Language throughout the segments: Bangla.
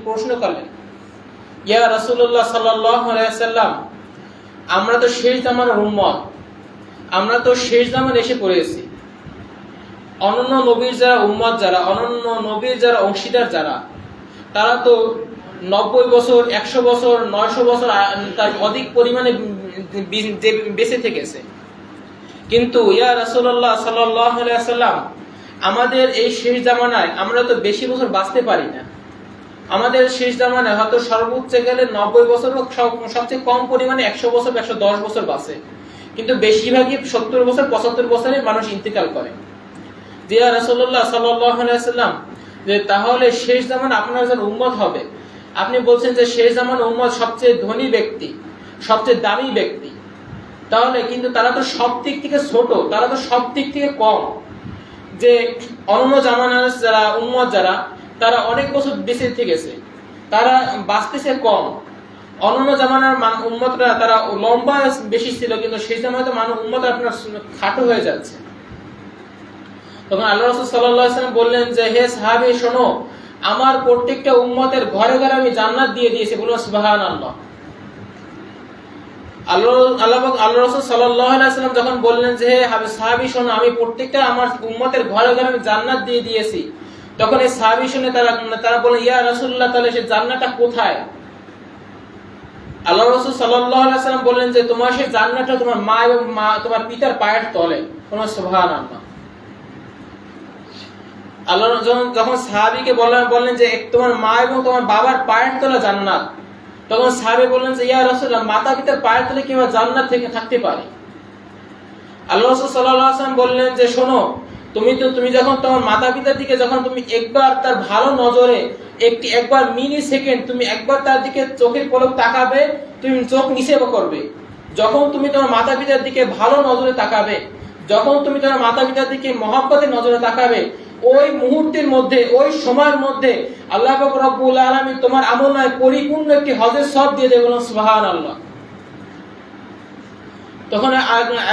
প্রশ্ন করলেন, ইয়া রাসূলুল্লাহ সাল্লাল্লাহু আলাইহি ওয়াসাল্লাম, আমরা তো শেষ জামানার উম্মত, আমরা তো শেষ জামানে এসে পড়েছি। অনন্য নবীর যারা উম্মত, যারা অনন্য নবীর যারা অংশীদার যারা, তারা তো 90 বছর, 100 বছর, 900 বছর তার অধিক পরিমাণে বেঁচে থেকেছে। কিন্তু ইয়া রাসূলুল্লাহ সাল্লাল্লাহু আলাইহি ওয়াসাল্লাম, আমাদের এই শেষ জামানায় আমরা তো বেশি বছর বাঁচতে পারি না। আমাদের শেষ জামানায় হয়তো সর্বোচ্চ গেলে 90 বছর, সবচেয়ে কম পরিমাণে 100 বছর, 110 বছর বাঁচে। কিন্তু বেশিরভাগই 70 বছর, 75 বছরে মানুষ ইন্তেকাল করে। যে ইয়া রাসূলুল্লাহ সাল্লাল্লাহু আলাইহি ওয়াসাল্লাম, যে তাহলে শেষ জামানা আপনার যারা উম্মত হবে, আপনি বলছেন যে শেষ জামানা উম্মত সবচেয়ে ধনী ব্যক্তি, সবচেয়ে দামি ব্যক্তি, তাহলে কিন্তু তারা তো সব দিক থেকে ছোট, তারা তো সব দিক থেকে কম। যে অন্য জামানার যারা উম্মত যারা, তারা অনেক বছর বেঁচে থেকেছে, তারা বাঁচতেছে কম। অন্য জামানার উম্মতরা তারা লম্বা বেশি ছিল, কিন্তু সেই জামানায় তো উম্মত আপনার খাটো হয়ে যাচ্ছে। তখন আল্লাহ রাসূল সাল্লাল্লাহু আলাইহি ওয়াসাল্লাম বললেন যে, হে সাহাবী শোনো, আমার প্রত্যেকটা উম্মতের ঘরে ঘরে আমি জান্নাত দিয়ে দিয়েছি। বলুন সুবহানাল্লাহ। আল্লাহ রাসূল সাল্লাল্লাহু আলাইহি ওয়াসাল্লাম যখন বললেন যে, হে সাহাবী শোনো, আমি প্রত্যেকটা আমার উম্মতের ঘরে ঘরে আমি জান্নাত দিয়ে দিয়েছি, তখন এই সাহাবী শুনে তারা বললেন, ইয়া রাসূলুল্লাহ, তাহলে সেই জান্নাতটা কোথায়? আল্লাহ রাসূল সাল্লাল্লাহু আলাইহি ওয়াসাল্লাম বললেন যে, তোমার সেই জান্নাতটা তোমার মা এবং তোমার পিতার পায়ের তলে। বলুন সুবহানাল্লাহ। আল্লাহ যখন সাহাবীকে বললেন যে তোমার মা এবং তোমার বাবার পায়ের তলে জান্নাত, তখন সাহাবী বললেন যে, ইয়া রাসূলুল্লাহ, মাতা পিতার পায়ের তলে কিভাবে জান্নাত থেকে থাকতে পারে? আল্লাহ রাসূল সাল্লাল্লাহু আলাইহি ওয়াসাল্লাম বললেন যে, শোনো, তুমি যখন তোমার মাতা পিতার দিকে যখন তুমি একবার তার ভালো নজরে একবার মিলি সেকেন্ড তুমি একবার তার দিকে চোখের পলক তাকাবে, তুমি চোখ নিষেধ করবে। যখন তুমি তোমার মাতা পিতার দিকে ভালো নজরে তাকাবে, যখন তুমি তোমার মাতা পিতার দিকে মহব্বতের নজরে তাকাবে, ওই মুহূর্তের মধ্যে, ওই সময়ের মধ্যে আল্লাহ পাক রব্বুল আলামিন তোমার আমলনায় পরিপূর্ণ একটি হজের সওয়াব দিয়ে দেবেন। সুবহানাল্লাহ। তখন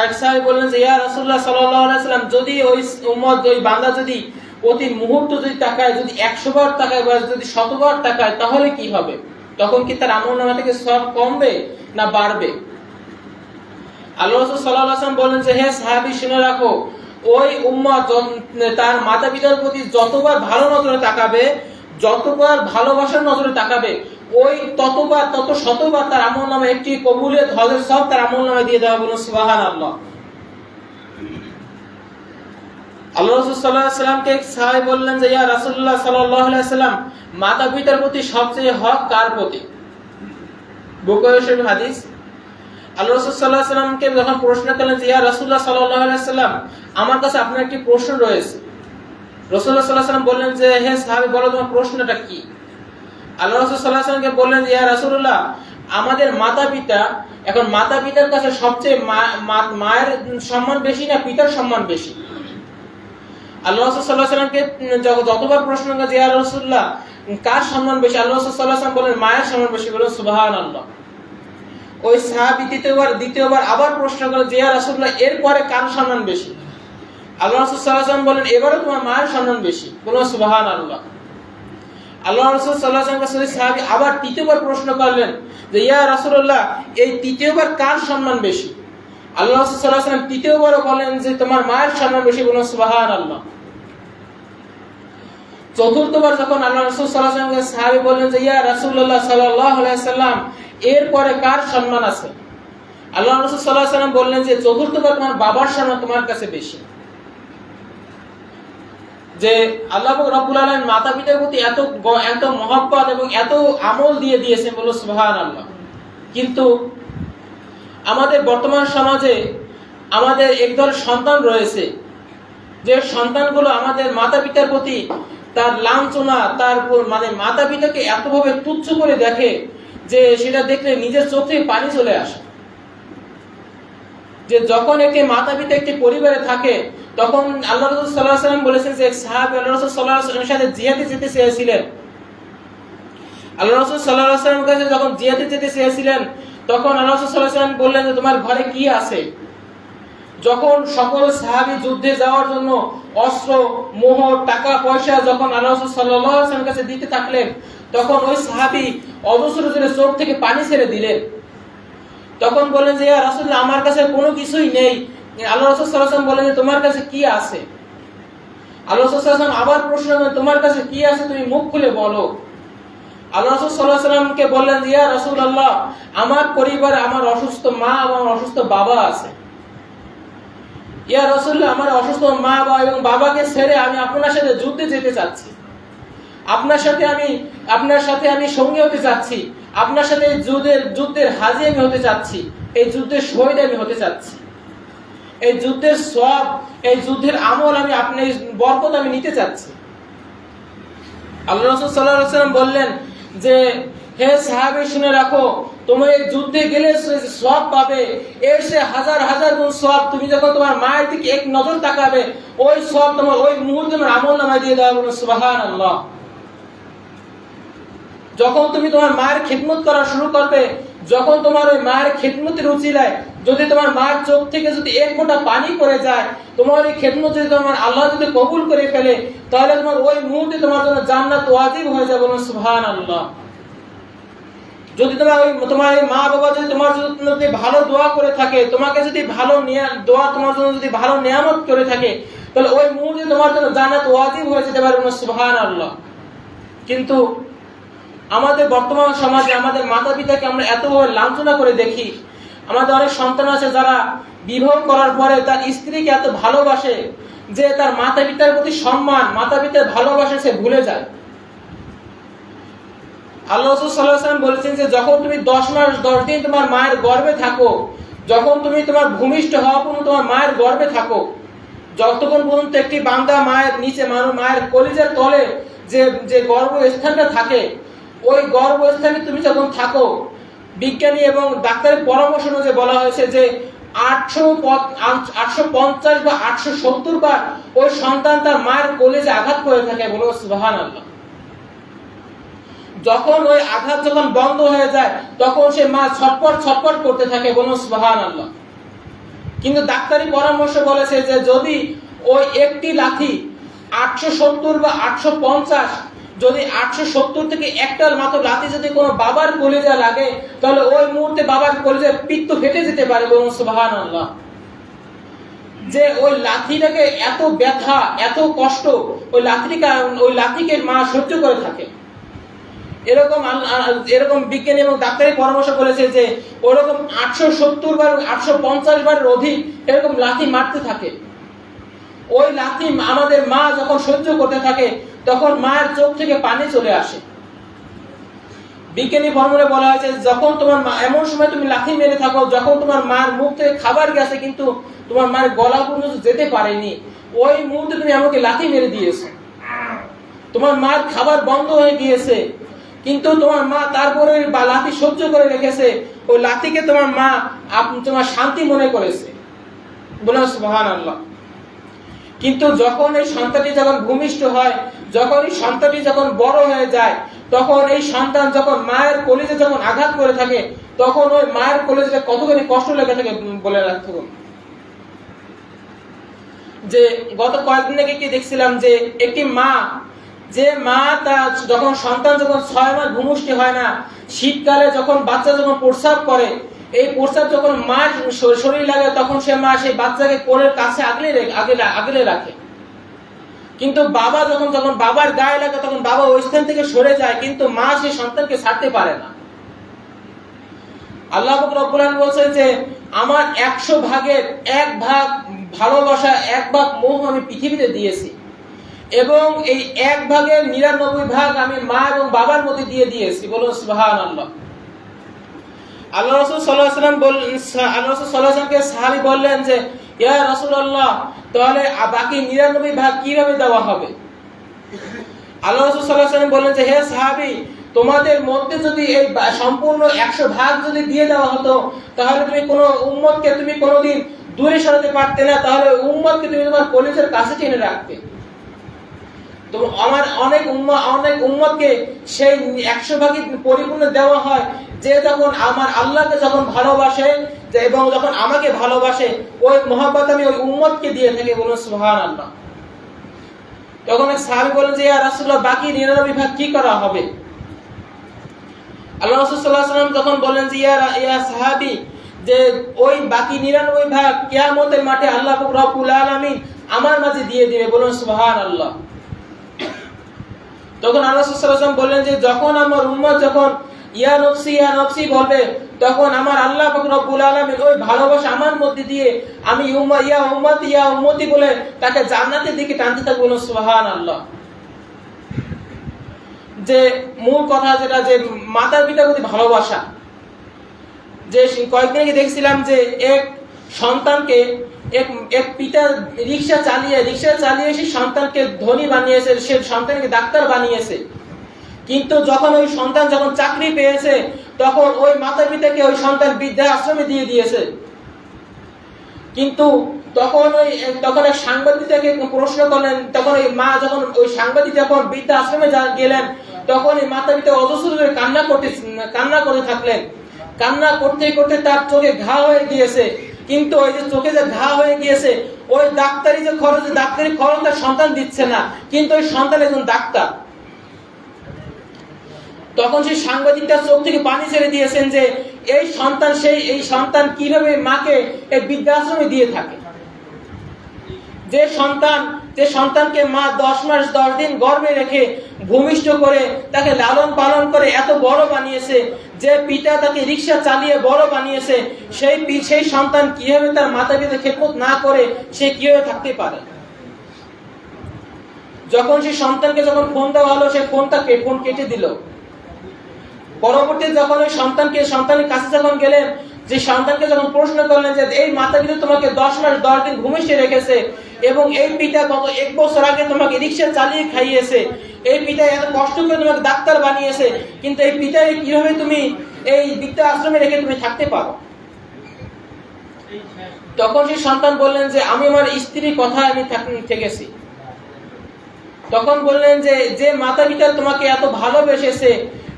এক সাহাবী বললেন যে, ইয়া রাসূলুল্লাহ সাল্লাল্লাহু আলাইহি ওয়াসাল্লাম, যদি ওই উম্মত, ওই বান্দা যদি প্রতি মুহূর্ত যদি তাকায়, যদি 100 বার তাকায় বা যদি 100 বার তাকায়, তাহলে কি হবে? তখন কি তার আমলনামা থেকে সওয়াব কমবে না বাড়বে? আল্লাহ রাসূল সাল্লাল্লাহু আলাইহি ওয়াসাল্লাম বলেন যে, হে সাহাবী শুনে রাখো, ওই উম্মত তার মাতা পিতার প্রতি যতবার ভালো নজরে তাকাবে, যতবার ভালোবাসার নজরে তাকাবে, ওই ততবার তত শতবার তার আমলনামায় একটি কবুলিয়ত হজের সওয়াব তার আমলনামায় দিয়ে দেওয়া। বলুন সুবহানাল্লাহ। আল্লাহ রাসূল সাল্লাল্লাহু আলাইহি ওয়াসাল্লামকে এক সাহাবী বললেন যে, ইয়া রাসূলুল্লাহ সাল্লাল্লাহু আলাইহি ওয়াসাল্লাম, মাতা পিতার প্রতি সবচেয়ে হক কার প্রতি? বুখারী শরীফ হাদিস। আল্লাহ রাসূল সাল্লাল্লাহু আলাইহি ওয়াসাল্লামকে যখন প্রশ্ন করলেন যে, ইয়া রাসূলুল্লাহ সাল্লাল্লাহু আলাইহি ওয়াসাল্লাম, আমার কাছে আপনার একটি প্রশ্ন রয়েছে। রাসূলুল্লাহ সাল্লাল্লাহু আলাইহি ওয়াসাল্লাম বললেন যে, হে সাহাবী, বলো তোমার প্রশ্নটা কি? আল্লাহ রাসূল সাল্লাল্লাহু আলাইহি ওয়াসাল্লামকে বললেন, ইয়া রাসূলুল্লাহ, আমাদের মাতা পিতা, এখন মাতা পিতার কাছে সবচেয়ে মায়ের সম্মান বেশি না পিতার সম্মান বেশি? আল্লাহ রাসূল সাল্লাল্লাহু আলাইহি ওয়াসাল্লামকে যতবার প্রশ্ন করা যে, ইয়া রাসূলুল্লাহ, কার সম্মান বেশি? আল্লাহ রাসূল সাল্লাল্লাহু আলাইহি ওয়াসাল্লাম বলেন, মায়ের সম্মান বেশি। বলুন সুবহানাল্লাহ। ওই সাহাবী দ্বিতীয়বার আবার প্রশ্ন করে যে, ইয়া রাসূলুল্লাহ, এরপরে কার সম্মান বেশি? আল্লাহ রাসূল সাল্লাল্লাহু আলাইহি ওয়াসাল্লাম বলেন, এবারে তোমার মায়ের সম্মান বেশি। বলুন সুবহানাল্লাহ। আল্লাহ রাসূল সাল্লাল্লাহু আলাইহি ওয়াসাল্লাম সাহাবী আবার তৃতীয়বার প্রশ্ন করলেন যে, ইয়া রাসূলুল্লাহ, এই তৃতীয়বার কার সম্মান বেশি? আল্লাহ রাসূল সাল্লাল্লাহু আলাইহি ওয়াসাল্লাম তৃতীয়বারও বলেন যে, তোমার মায়ের সম্মান বেশি। বলুন সুবহানাল্লাহ। চতুর্থবার যখন আল্লাহ রাসূল সাল্লাল্লাহু আলাইহি ওয়াসাল্লাম সাহাবী বললেন যে, ইয়া রাসূলুল্লাহ সাল্লাল্লাহু আলাইহি ওয়াসাল্লাম, এরপরে কার সম্মান আছে? আল্লাহ রাসূল সাল্লাল্লাহু আলাইহি ওয়াসাল্লাম বললেন যে, চতুর্থবার তোমার বাবার সম্মান তোমার কাছে বেশি। যে আল্লাহ রাব্বুল আলামিন মাতা পিতার প্রতি এত মহব্বত এবং এত আমল দিয়ে দিয়েছেন। বলো সুবহানাল্লাহ। কিন্তু আমাদের বর্তমান সমাজে আমাদের একদল সন্তান রয়েছে, যে সন্তানগুলো আমাদের মাতা পিতার প্রতি তার লাঞ্ছনা, তার মানে মাতা পিতাকে এতভাবে তুচ্ছ করে দেখে যে সেটা দেখলে নিজের চোখে পানি চলে আসে। যে যখন একটি মাতা পিতা একটি পরিবারে থাকে, তখন আল্লাহ রাসূল সাল্লাল্লাহু আলাইহি ওয়াসাল্লাম বলেছেন যে, এক সাহাবী আল্লাহ রাসূল সাল্লাল্লাহু আলাইহি ওয়াসাল্লামের সাথে জিহাদে যেতে চেয়েছিলেন। আল্লাহ রাসূল সাল্লাল্লাহু আলাইহি ওয়াসাল্লামের কাছে যখন জিহাদে যেতে চেয়েছিলেন, তখন আল্লাহ রাসূল সাল্লাল্লাহু আলাইহি ওয়াসাল্লাম বললেন যে, তোমার ঘরে কি আছে? যখন সকল সাহাবী যুদ্ধে যাওয়ার জন্য অস্ত্র, মোহর, টাকা পয়সা যখন আল্লাহ রাসূল সাল্লাল্লাহু আলাইহি ওয়াসাল্লামের কাছে দিতে থাকলেন, তখন ওই সাহাবী অজস্র জোরে চোখ থেকে পানি ছেড়ে দিলেন। তখন বললেন যে ইয়া রাসূলুল্লাহ, আমার কাছে কোনো কিছুই নেই। আল্লাহ রাসূল সাল্লাল্লাহু আলাইহি ওয়াসাল্লাম বললেন যে তোমার কাছে কি আছে? আল্লাহ রাসূল সাল্লাল্লাহু আলাইহি ওয়াসাল্লাম আবার প্রশ্ন করলেন, তোমার কাছে কি আছে, তুমি মুখ খুলে বলো। আল্লাহ রাসূল সাল্লাল্লাহু আলাইহি ওয়াসাল্লামকে বললেন, ইয়া রাসূলুল্লাহ, আমার পরিবারে আমার অসুস্থ মা এবং অসুস্থ বাবা আছে। ইয়া রাসূলুল্লাহ, আমার অসুস্থ মা এবং বাবাকে ছেড়ে আমি আপনার সাথে যুদ্ধে যেতে চাচ্ছি। আপনার সাথে আমি সঙ্গী হতে চাচ্ছি। আপনার সাথে যুদ্ধের হাজী আমি হতে চাচ্ছি। এই যুদ্ধের শহীদ আমি হতে চাচ্ছি। এই যুদ্ধের সওয়াব, এই যুদ্ধের আমল আমি আপনার বরকত আমি নিতে চাচ্ছি। আল্লাহ রাসূল সাল্লাল্লাহু আলাইহি ওয়াসাল্লাম বললেন যে হে সাহাবী, শুনে রাখো, তুমি এই যুদ্ধে গেলে সওয়াব পাবে, এর সে হাজার হাজার গুণ সওয়াব তুমি যখন তোমার মায়ের দিকে এক নজর তাকাবে, ওই সওয়াব তোমার ওই মুহূর্তে তোমার আমলনামায় দিয়ে দেওয়া হবে। সুবহানাল্লাহ। যখন তুমি তোমার মায়ের খিদমত করা শুরু করবে, যখন তোমার ওই মায়ের খিদমতের উসিলায় যদি তোমার মায়ের চোখ থেকে যদি এক ফোঁটা পানি পড়ে যায়, তোমার এই খিদমত যদি তোমার আল্লাহ যদি কবুল করে ফেলে, তাহলে তোমার ওই মুহূর্তে তোমার জন্য জান্নাত ওয়াজিব হয়ে যাবে। সুবহানাল্লাহ। যদি তোমার এই মা বাবা যদি তোমার যদি ভালো দোয়া করে থাকে, তোমাকে যদি ভালো দোয়া তোমার জন্য যদি ভালো নিয়ামত করে থাকে, তাহলে ওই মুহূর্তে তোমার জন্য জান্নাত ওয়াজিব হয়ে যেতে পারে। সুবহানাল্লাহ। কিন্তু আমাদের বর্তমান সমাজে আমাদের মাতা পিতাকে আমরা এতভাবে লাঞ্ছনা করে দেখি। আমাদের অনেক সন্তান আছে যারা বিবাহ করার পরে তার স্ত্রীকে এত ভালোবাসে যে তার মাতা পিতার প্রতি সম্মান, মাতা পিতার ভালোবাসা সে ভুলে যায়। আল্লাহ রাসূল সাল্লাল্লাহু আলাইহি ওয়াসাল্লাম বলেছেন যে যখন তুমি 10 মাস 10 দিন তোমার মায়ের গর্ভে থাকো, যখন তুমি তোমার ভূমিষ্ঠ হওয়া পর্যন্ত তোমার মায়ের গর্ভে থাকো, যতক্ষণ পর্যন্ত একটি বান্দা মায়ের নিচে মায়ের কলিজার তলে যে গর্ভস্থানটা থাকে, ওই গর্ভস্থানে তুমি যখন থাকো, বিজ্ঞানী এবং ডাক্তারের পরামর্শ অনুযায়ী বলা হয়েছে যে 850 বা 870 বার ওই সন্তান তার মায়ের কলিজে আঘাত করে থাকে। বলো সুবহানাল্লাহ। যখন ওই আঘাত যখন বন্ধ হয়ে যায়, তখন সে মা ছটফট করতে থাকে। বলো সুবহানাল্লাহ। কিন্তু ডাক্তারি পরামর্শ বলেছে যে যদি ওই একটি লাথি 870 বা 850, যদি 870 থেকে একটা মাত্র লাথি যদি কোনো বাবার কলিজা লাগে, তাহলে ওই মুহূর্তে বাবার কলিজার পিত্ত ফেটে যেতে পারে। বলুন সুবহানাল্লাহ। যে ওই লাথিটাকে এত ব্যথা, এত কষ্ট ওই লাথিকে মা সহ্য করে থাকে। এরকম বিজ্ঞানী এবং ডাক্তারি পরামর্শ বলেছে যে ওরকম 870 বার 850 বারের অধিক এরকম লাথি মারতে থাকে। ওই লাথি আমাদের মা যখন সহ্য করতে থাকে, তখন মায়ের চোখ থেকে পানি চলে আসে। বিজ্ঞানী ফর্মুলায় বলা হয়েছে যখন তোমার মা এমন সময় তুমি লাথি মেরে থাকো যখন তোমার মার মুখ থেকে খাবার গেছে কিন্তু তোমার মায়ের গলা পর্যন্ত যেতে পারেনি, ওই মুহূর্তে তুমি আমাকে লাথি মেরে দিয়েছো। তোমার মার খাবার বন্ধ হয়ে গিয়েছে, কিন্তু তোমার মা তারপরে লাথি সহ্য করে রেখেছে। ওই লাথিকে তোমার মা তোমার শান্তি মনে করেছে। বলো সুবহানাল্লাহ। কিন্তু যখন এই সন্তানটি যখন ভূমিষ্ঠ হয়, যখন এই সন্তানটি যখন বড় হয়ে যায়, তখন এই সন্তান যখন মায়ের কলিজে যখন আঘাত করে থাকে, তখন ওই মায়ের কলিজে কতখানি কষ্ট লেগে থাকে বলে রাখতে। যে গত কয়েকদিন আগে কি দেখছিলাম যে একটি মা তার যখন সন্তান যখন 6 মাস ভূমিষ্ঠ হয় না, শীতকালে যখন বাচ্চা যখন প্রস্রাব করে, এই প্রস্রাব যখন মার শরীর লাগে, তখন সে মা সেই বাচ্চাকে কোলের কাছে আগলে রাখে। কিন্তু বাবা যখন বাবার গায়ে লাগে, তখন বাবা ওই স্থান থেকে সরে যায়, কিন্তু মা সেই সন্তানকে ছাড়তে পারে না। আল্লাহ পাক রব্বুল আলামিন বলেছেন যে আমার 100 ভাগের 1 ভাগ ভালোবাসা, 1 ভাগ মোহ আমি পৃথিবীতে দিয়েছি, এবং এই 1 ভাগের 99 ভাগ আমি মা এবং বাবার মধ্যে দিয়ে দিয়েছি। বলুন সুবহানাল্লাহ। আল্লাহ রাসূল সাল্লাল্লাহু আলাইহি ওয়াসাল্লামকে সাহাবী বললেন যে ইয়া রাসূলুল্লাহ, তাহলে বাকি 99 ভাগ কিভাবে দেওয়া হবে? আল্লাহ রাসূল সাল্লাল্লাহু আলাইহি ওয়াসাল্লাম বললেন যে হে সাহাবী, তোমাদের মধ্যে যদি এই সম্পূর্ণ 100 ভাগ যদি দিয়ে দেওয়া হতো, তাহলে তুমি কোনো উম্মতকে তুমি কোনোদিন দূরে সরাতে পারতে না, তাহলে উম্মতকে তুমি তোমার কলিজার কাছে টেনে রাখতে। তো আমার অনেক উম্মতকে সেই 100 ভাগই পরিপূর্ণ দেওয়া হয়, যে যখন আমার আল্লাহকে যখন ভালোবাসে এবং যখন আমাকে ভালোবাসে, ওই মহব্বত আমি ওই উম্মতকে দিয়ে থাকি। বলুন সুবহানাল্লাহ। তখন এক সাহাবী বলেন যে ইয়া রাসূলুল্লাহ, বাকি 99 ভাগ কি করা হবে? আল্লাহ রাসূল সাল্লাল্লাহু আলাইহি ওয়াসাল্লাম তখন বললেন যে ইয়া সাহাবী, যে ওই বাকি 99 ভাগ কিয়ামতের মাঠে আল্লাহ রাব্বুল আলামিন আমার মাঝে দিয়ে দিবে, বলুন সুবহানাল্লাহ। তখন আল্লাহ রাসূল সাল্লাল্লাহু আলাইহি ওয়াসাল্লাম বললেন যে যখন আমার উম্মত যখন ইয়া নফসি বলবে, তখন আমার আল্লাহ পাক রব্বুল আলামিন ওই ভালোবাসা আমার মধ্যে দিয়ে আমি ইয়া উম্মতি বলে তাকে জান্নাতের দিকে টানতে থাকবো, বলুন সুবহানাল্লাহ। যে মূল কথা যেটা, যে মাতার পিতার প্রতি ভালোবাসা, যে কয়েকদিন আগে দেখছিলাম যে এক সন্তানকে এক পিতা রিক্সা চালিয়ে সেই সন্তানকে ধনী বানিয়েছে, সে সন্তানকে ডাক্তার বানিয়েছে। কিন্তু যখন ওই সন্তান যখন চাকরি পেয়েছে, তখন ওই মাতা পিতাকে ওই সন্তান বৃদ্ধা আশ্রমে দিয়ে দিয়েছে। কিন্তু তখন এক সাংবাদিক তাকে প্রশ্ন করলেন, তখন ওই মা যখন ওই সাংবাদিক যখন বৃদ্ধা আশ্রমে গেলেন, তখন এই মাতা পিতা অজস্র ধরে কান্না করতে থাকলেন। কান্না করতে করতে তার চোখে ঘা হয়ে গিয়েছে। কিন্তু ওই যে চোখে যে ঘা হয়ে গিয়েছে, ওই ডাক্তারি খরচ তার সন্তান দিচ্ছে না, কিন্তু ওই সন্তান একজন ডাক্তার। তখন সেই সাংবাদিকটা চোখ থেকে পানি ছেড়ে দিয়েছেন যে এই সন্তান কিভাবে মাকে এই বৃদ্ধাশ্রমে দিয়ে থাকে। যে সন্তানকে মা 10 মাস 10 দিন গর্ভে রেখে ভূমিষ্ঠ করে তাকে লালন পালন করে এত বড় বানিয়েছে, যে পিতা তাকে রিক্সা চালিয়ে বড় বানিয়েছে, সেই সন্তান কিভাবে তার মাতা পিতার খেদমত না করে সে কিভাবে থাকতে পারে। যখন সেই সন্তানকে ফোন দেওয়া হলো, সে ফোন কেটে দিল। পরবর্তী যখন ওই সন্তানের কাছে যখন গেলেন, যে সন্তানকে যখন প্রশ্ন করলেন যে এই মাতা পিতা তোমাকে 10 মাস 10 দিন ভূমিষ্ঠ রেখেছে, এবং এই পিতা গত 1 বছর আগে তোমাকে রিক্সা চালিয়ে খাইয়েছে, এই পিতা এত কষ্ট করে তোমাকে ডাক্তার বানিয়েছে, কিন্তু এই পিতাকে কিভাবে তুমি এই বৃদ্ধা আশ্রমে রেখে তুমি থাকতে পারো। তখন সেই সন্তান বললেন যে আমি আমার স্ত্রীর কথায় আমি থেকেছি। তখন বললেন যে মাতা পিতা তোমাকে এত ভালোবেসেছে,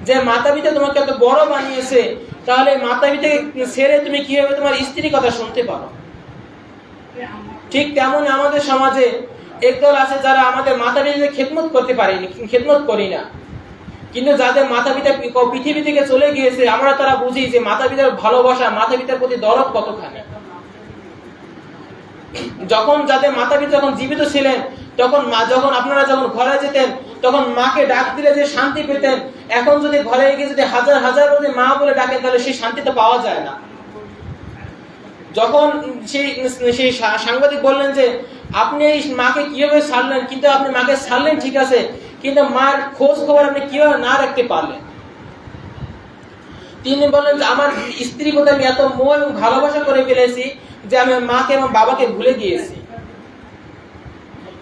যে মাতা পিতা তোমাকে এত বড় বানিয়েছে, তাহলে মাতা পিতাকে ছেড়ে তুমি কিভাবে তোমার স্ত্রীর কথা শুনতে পারো। ঠিক তেমন আমাদের সমাজে একদল আছে যারা আমাদের মাতা পিতাকে খেদমত করি না, কিন্তু যাদের মাতা পিতা পৃথিবী থেকে চলে গিয়েছে, আমরা তারা বুঝি যে মাতা পিতার ভালোবাসা, মাতা পিতার প্রতি দরদ কতখানি। যাদের মাতা পিতা যখন জীবিত ছিলেন, যখন আপনারা ঘরে যেতেন, তখন মাকে ডাক দিলে যে শান্তি পেতেন, এখন যদি ঘরে গিয়ে যদি হাজার যদি মা বলে ডাকেন, তাহলে সেই শান্তিটা পাওয়া যায় না। যখন সেই সাংবাদিক বললেন যে আপনি এই মাকে কিভাবে ছাড়লেন, কিন্তু আপনি মাকে ছাড়লেন ঠিক আছে, কিন্তু মার খোঁজ খবর আপনি কিভাবে না রাখতে পারলেন। তিনি বললেন যে আমার স্ত্রী প্রতি আমি এত মোহ এবং ভালোবাসা করে ফেলেছি যে আমি মাকে এবং বাবাকে ভুলে গিয়েছি।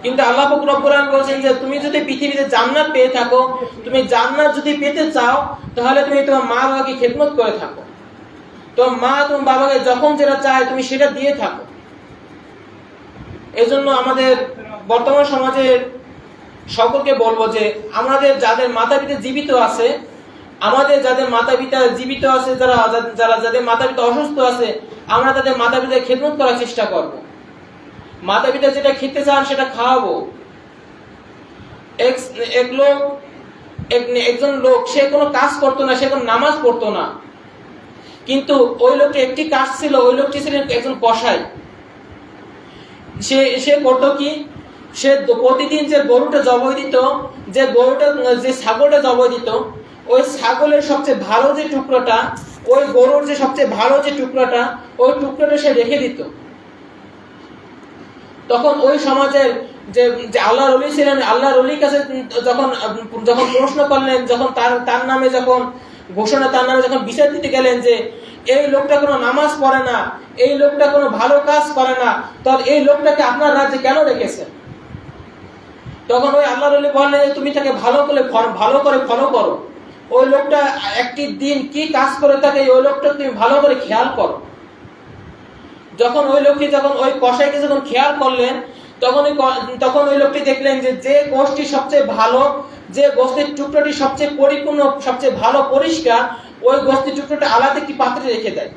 কিন্তু আল্লাহ পাক রব্বুল আলামিন বলেন যে তুমি যদি পৃথিবীতে জান্নাত পেয়ে থাকো, তুমি জান্নাত যদি পেতে চাও, তাহলে তুমি তোমার মা বাবাকে খেদমত করে থাকো। তোমার মা তোমার বাবাকে যখন যেটা চায় তুমি সেটা দিয়ে থাকো। এজন্য আমাদের বর্তমান সমাজের সকলকে বলবো যে আমাদের যাদের মাতা পিতা জীবিত আছে, যাদের মাতা পিতা অসুস্থ আছে, আমরা তাদের মাতা পিতার খেদমত করার চেষ্টা করব। মাতা পিতা যেটা খেতে চান সেটা খাওয়াবো। একজন লোক সে কোনো কাজ করতো না, সে কোনো নামাজ পড়তো না, কিন্তু ওই লোকটি একটি কাজ ছিল, ওই লোকটি ছিলেন একজন কসাই। সে করতো কি, সে প্রতিদিন যে গরুটা জবাই দিত, যে ছাগলটা জবাই দিত, ওই ছাগলের সবচেয়ে ভালো যে টুকরোটা, ওই গরুর যে সবচেয়ে ভালো যে টুকরোটা, ওই টুকরোটা সে রেখে দিত। তখন ওই সমাজের যে আল্লাহর ওলি ছিলেন, আল্লাহর ওলির কাছে যখন প্রশ্ন করলেন, যখন তার নামে যখন ঘোষণা, তার নামে যখন বিচার দিতে গেলেন যে এই লোকটা কোনো নামাজ পড়ে না, এই লোকটা কোনো ভালো কাজ করে না, তাহলে এই লোকটাকে আপনার রাজ্যে কেন রেখেছেন? তখন ওই আল্লাহর ওলি বললেন তুমি তাকে ভালো করে ফলো করো, ওই লোকটা একটি দিন কি কাজ করে থাকে ওই লোকটা তুমি ভালো করে খেয়াল করো। যখন ওই লোকটি ওই কসাইকে যখন খেয়াল করলেন, তখন ওই লোকটি দেখলেন যে গোষ্ঠী সবচেয়ে ভালো, যে গোষ্ঠীর টুকরোটি সবচেয়ে পরিপূর্ণ, সবচেয়ে ভালো পরিষ্কার, ওই গোষ্ঠীর টুকরোটা আলাদা একটি পাত্রে রেখে দেয়।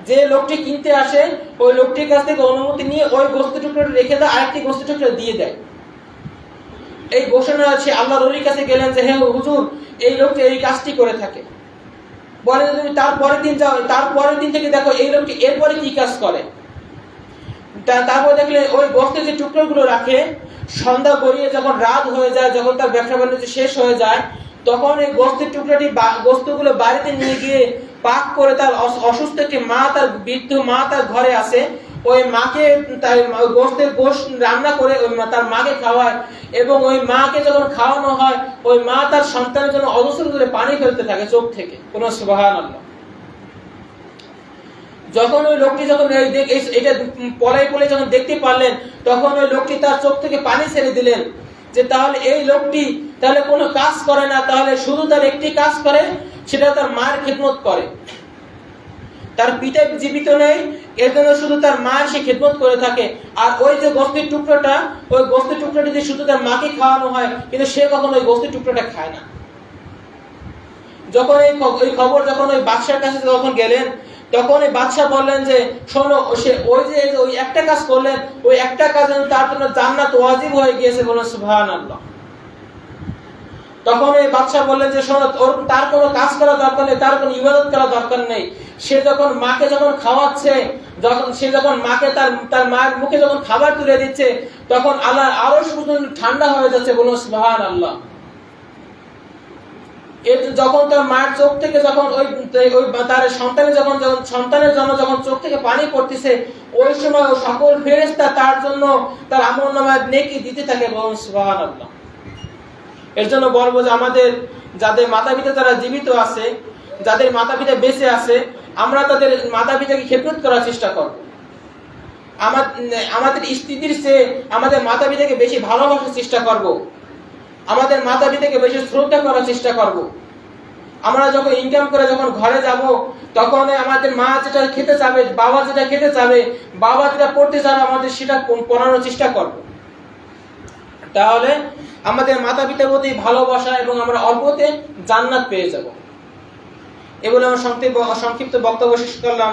যে লোকটি কিনতে আসে ওই লোকটির কাছ থেকে অনুমতি নিয়ে ওই গোস্ত টুকরোটা রেখে দেয়, আরেকটি গোস্ত টুকরো দিয়ে দেয়। এই ঘোষণা আছে, আল্লাহর ওলির কাছে গেলেন যে হে হুজুর, এই লোকটি এই কাজটি করে থাকে। বলে তুমি তারপরের দিন যাও, তারপরের দিন থেকে দেখো এই লোকটি এরপরে কি কাজ করে। তারপর দেখলে ওই গোস্তের যে টুকরোগুলো রাখে, সন্ধ্যা গড়িয়ে যখন রাত হয়ে যায়, যখন তার ব্যবসা বাণিজ্য শেষ হয়ে যায়, তখন এই গোস্তের টুকরোটি গোস্তগুলো বাড়িতে নিয়ে গিয়ে পাক করে তার অসুস্থ একটি মা, তার বৃদ্ধ মা তার ঘরে আসে, ওই মাকে তার গোস্তের গোশত রান্না করে ওই তার মাকে খাওয়ায়। এবং ওই মাকে যখন খাওয়ানো হয়, ওই মা তার সন্তানের জন্য অজস্র করে পানি ফেলতে থাকে চোখ থেকে। কোন সুবহানাল্লাহ। যখন ওই লোকটি যখন এটা পলাই পলে যখন দেখতে পারলেন, তখন ওই লোকটি তার চোখ থেকে পানি ছেড়ে দিলেন যে তাহলে এই লোকটি তাহলে কোনো কাজ করে না, তাহলে শুধু তার একটি কাজ করে, সেটা তার মায়ের খেদমত করে। তার পিতা জীবিত নেই, এর জন্য শুধু তার মায়ের সে খেদমত করে থাকে। আর ওই যে গোস্তের টুকরোটা, ওই গোস্তের টুকরোটি দিয়ে শুধু তার মাকে খাওয়ানো হয়, কিন্তু সে কখনো ওই গোস্তের টুকরোটা খায় না। যখন এই খবর যখন ওই বাদশার কাছে যখন গেলেন, তখন এই বাদশা বললেন যে শোনো, সে ওই একটা কাজ করলেন, ওই একটা কাজ তার জন্য জান্নাত ওয়াজিব হয়ে গিয়েছে। বলুন সুবহানাল্লাহ। তখন এই বাদশা বললেন যে শোনো, তার কোনো কাজ করা দরকার নেই, তার কোনো ইবাদত করা দরকার নেই। সে যখন মাকে যখন খাওয়াচ্ছে, সে যখন মাকে তার মায়ের মুখে যখন খাবার তুলে দিচ্ছে, তখন আল্লাহর আরশ পর্যন্ত ঠান্ডা হয়ে যাচ্ছে। বলুন সুবহানাল্লাহ। যখন তার মায়ের চোখ থেকে যখন ওই তার সন্তানের জন্য যখন চোখ থেকে পানি পড়তেছে, ওই সময় ও সকল ফেরেশতা তার জন্য তার আমলনামায় নেকি দিতে থাকে। বলুন সুবহানাল্লাহ। এর জন্য বলবো যে আমাদের যাদের মাতা পিতা তারা জীবিত আছে, যাদের মাতা পিতা বেঁচে আছে, আমরা তাদের মাতা পিতাকে খেদমত করার চেষ্টা করব। আমাদের স্ত্রীদের চেয়ে আমাদের মাতা পিতাকে বেশি ভালোবাসার চেষ্টা করব। আমাদের মাতা পিতাকে বেশি শ্রদ্ধা করার চেষ্টা করব। আমরা যখন ইনকাম করে যখন ঘরে যাব, তখন আমাদের মা যেটা খেতে চাবে, বাবা যেটা খেতে চাবে, বাবা যেটা পড়তে চাবে, আমাদের সেটা পড়ানোর চেষ্টা করব। তাহলে আমাদের মাতা পিতার প্রতি ভালোবাসা এবং আমরা অল্পতে জান্নাত পেয়ে যাব। এ বলে আমার সংক্ষিপ্ত বক্তব্য শেষ করলাম।